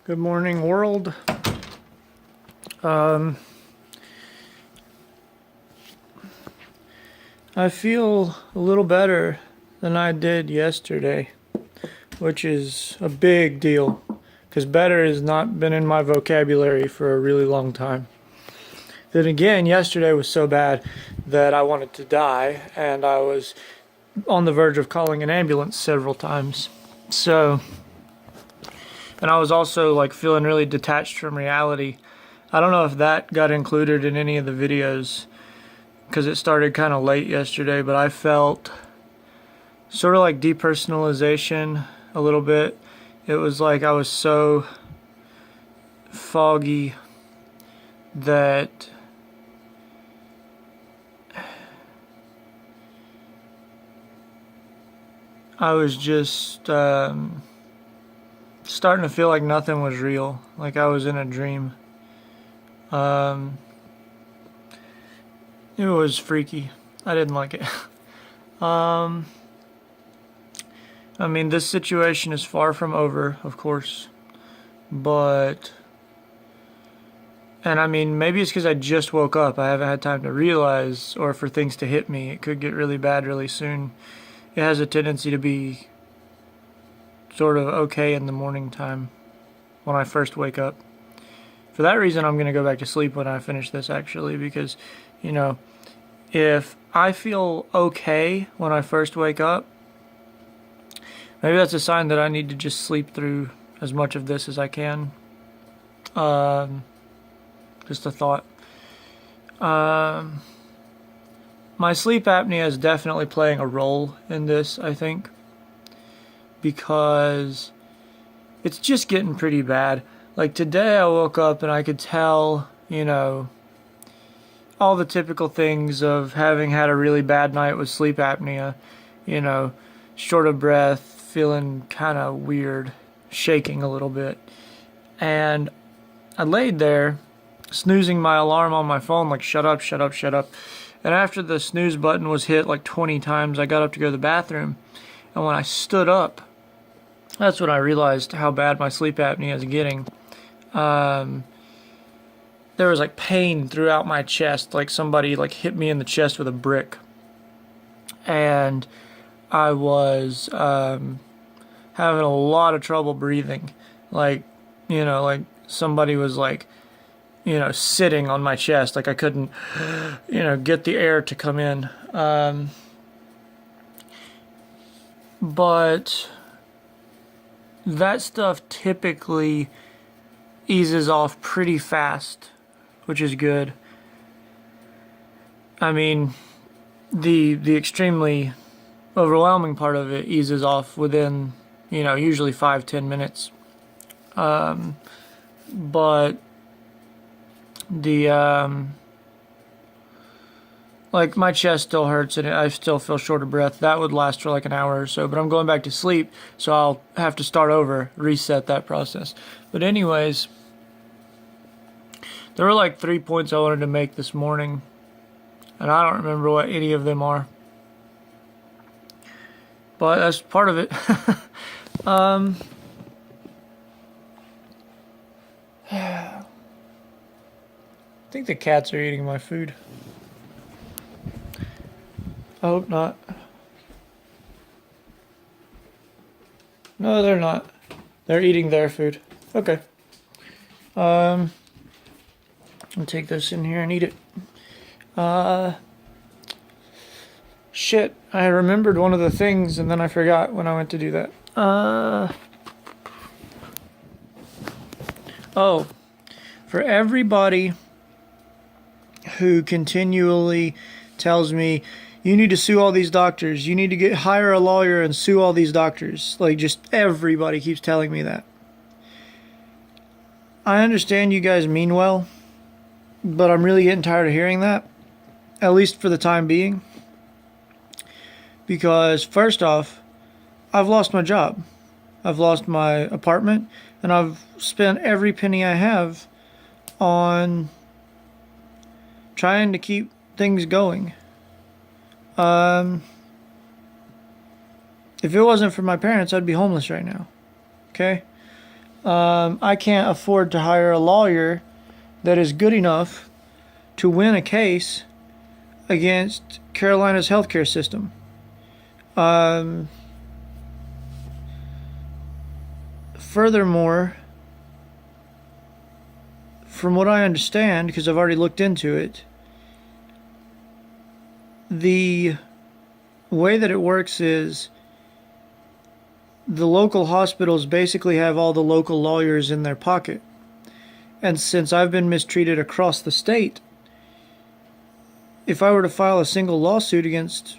Good morning, world. Um, I feel a little better than I did yesterday, which is a big deal because better has not been in my vocabulary for a really long time. Then again, yesterday was so bad that I wanted to die, and I was on the verge of calling an ambulance several times. So, and I was also like feeling really detached from reality. I don't know if that got included in any of the videos because it started kind of late yesterday, but I felt sort of like depersonalization a little bit. It was like I was so foggy that I was just starting to feel like nothing was real, like I was in a dream. It was freaky. I didn't like it. I mean, this situation is far from over, of course, but, and I mean, maybe it's because I just woke up. I haven't had time to realize, or for things to hit me. It could get really bad really soon. It has a tendency to be sort of okay in the morning time when I first wake up. For that reason, I'm going to go back to sleep when I finish this, actually, because, you know, if I feel okay when I first wake up, maybe that's a sign that I need to just sleep through as much of this as I can. Just a thought. My sleep apnea is definitely playing a role in this, I think, because it's just getting pretty bad. Like today I woke up and I could tell, you know, all the typical things of having had a really bad night with sleep apnea, you know, short of breath, feeling kind of weird, shaking a little bit. And I laid there, snoozing my alarm on my phone, like, shut up, shut up, shut up. And after the snooze button was hit like 20 times, I got up to go to the bathroom. And when I stood up, that's when I realized how bad my sleep apnea is getting. There was like pain throughout my chest, like somebody like hit me in the chest with a brick. And I was having a lot of trouble breathing. Like, you know, like somebody was like, you know, sitting on my chest. Like I couldn't, you know, get the air to come in. But that stuff typically eases off pretty fast, which is good. I mean, the extremely overwhelming part of it eases off within, you know, usually 5-10 minutes. But the like my chest still hurts and I still feel short of breath. That would last for like an hour or so, but I'm going back to sleep, so I'll have to start over, reset that process. But anyways, there were like 3 points I wanted to make this morning, and I don't remember what any of them are. But that's part of it. I think the cats are eating my food. I hope not. No, they're not. They're eating their food. Okay. I'll take this in here and eat it. Shit, I remembered one of the things and then I forgot when I went to do that. Oh, for everybody who continually tells me, you need to sue all these doctors, you need to hire a lawyer and sue all these doctors. Like, just everybody keeps telling me that. I understand you guys mean well, but I'm really getting tired of hearing that, at least for the time being. Because, first off, I've lost my job. I've lost my apartment, and I've spent every penny I have on trying to keep things going. If it wasn't for my parents, I'd be homeless right now. Okay? I can't afford to hire a lawyer that is good enough to win a case against Carolina's healthcare system. Furthermore, from what I understand, because I've already looked into it, the way that it works is the local hospitals basically have all the local lawyers in their pocket. And since I've been mistreated across the state, if I were to file a single lawsuit against,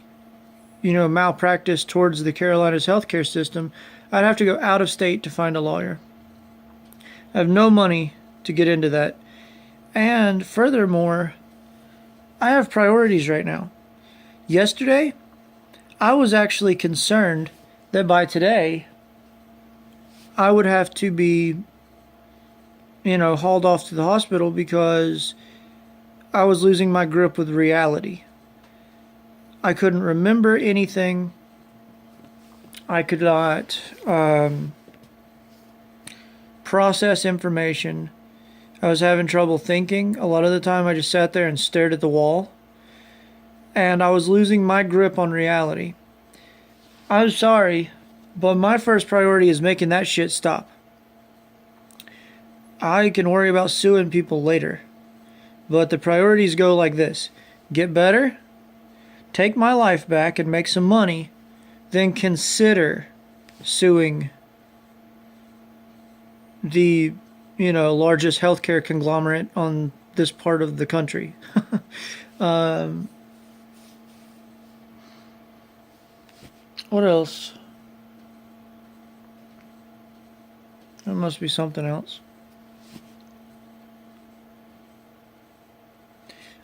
malpractice towards the Carolinas healthcare system, I'd have to go out of state to find a lawyer. I have no money to get into that. And furthermore, I have priorities right now. Yesterday, I was actually concerned that by today, I would have to be, hauled off to the hospital because I was losing my grip with reality. I couldn't remember anything. I could not process information. I was having trouble thinking. A lot of the time I just sat there and stared at the wall. And I was losing my grip on reality. I'm sorry, but my first priority is making that shit stop. I can worry about suing people later. But the priorities go like this. Get better, take my life back and make some money, then consider suing the, largest healthcare conglomerate on this part of the country. What else? There must be something else.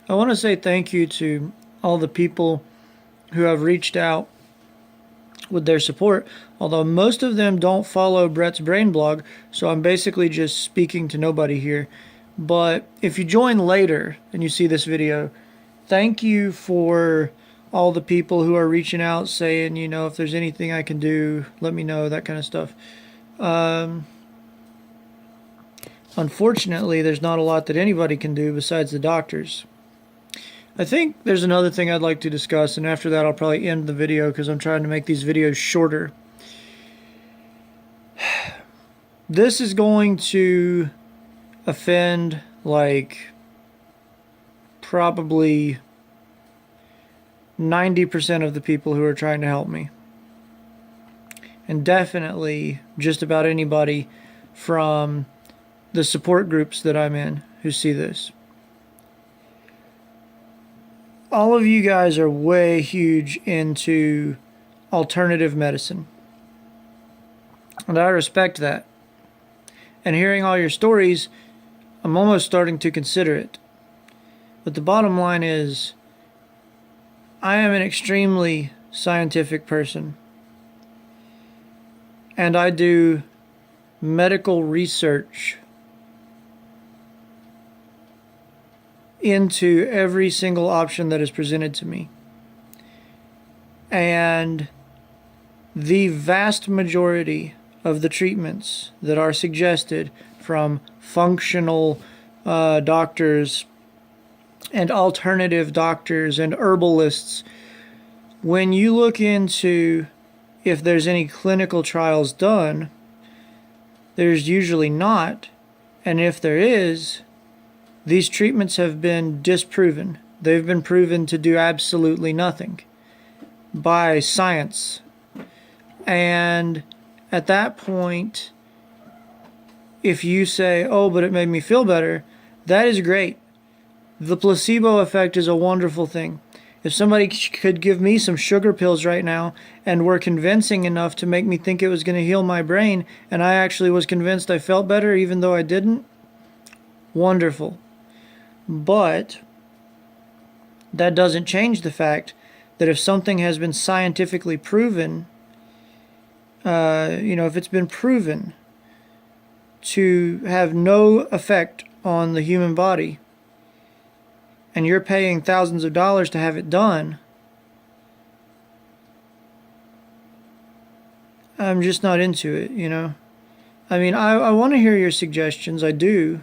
I want to say thank you to all the people who have reached out with their support, although most of them don't follow Brett's Brain blog, so I'm basically just speaking to nobody here. But if you join later and you see this video, thank you for all the people who are reaching out saying, if there's anything I can do, let me know, that kind of stuff. Unfortunately, there's not a lot that anybody can do besides the doctors. I think there's another thing I'd like to discuss, and after that I'll probably end the video because I'm trying to make these videos shorter. This is going to offend, probably 90% of the people who are trying to help me. And definitely just about anybody from the support groups that I'm in who see this. All of you guys are way huge into alternative medicine. And I respect that. And hearing all your stories, I'm almost starting to consider it. But the bottom line is, I am an extremely scientific person. And I do medical research into every single option that is presented to me. And the vast majority of the treatments that are suggested from functional doctors and alternative doctors and herbalists, when you look into if there's any clinical trials done, there's usually not. And if there is, these treatments have been disproven. They've been proven to do absolutely nothing by science. And at that point, if you say, oh, but it made me feel better, that is great. The placebo effect is a wonderful thing. If somebody could give me some sugar pills right now and were convincing enough to make me think it was going to heal my brain, and I actually was convinced I felt better even though I didn't, wonderful. But that doesn't change the fact that if something has been scientifically proven, if it's been proven to have no effect on the human body, and you're paying thousands of dollars to have it done, I'm just not into it, I mean, I want to hear your suggestions. I do.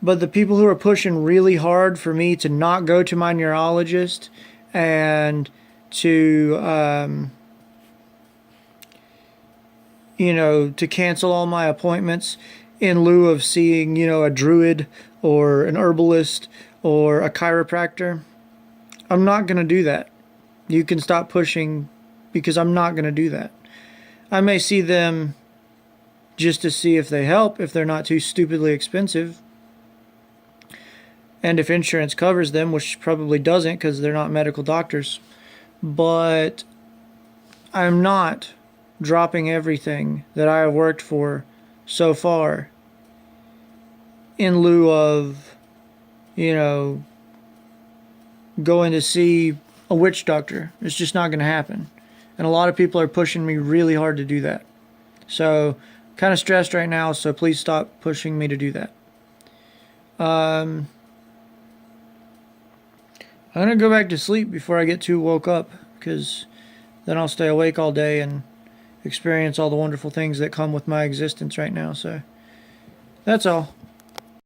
But the people who are pushing really hard for me to not go to my neurologist and to, to cancel all my appointments in lieu of seeing, a druid or an herbalist or a chiropractor, I'm not going to do that. You can stop pushing because I'm not going to do that. I may see them just to see if they help, if they're not too stupidly expensive. And if insurance covers them, which probably doesn't because they're not medical doctors. But I'm not dropping everything that I have worked for so far in lieu of, going to see a witch doctor. It's just not going to happen. And a lot of people are pushing me really hard to do that. So, kind of stressed right now, so please stop pushing me to do that. I'm going to go back to sleep before I get too woke up, because then I'll stay awake all day and experience all the wonderful things that come with my existence right now. So, that's all.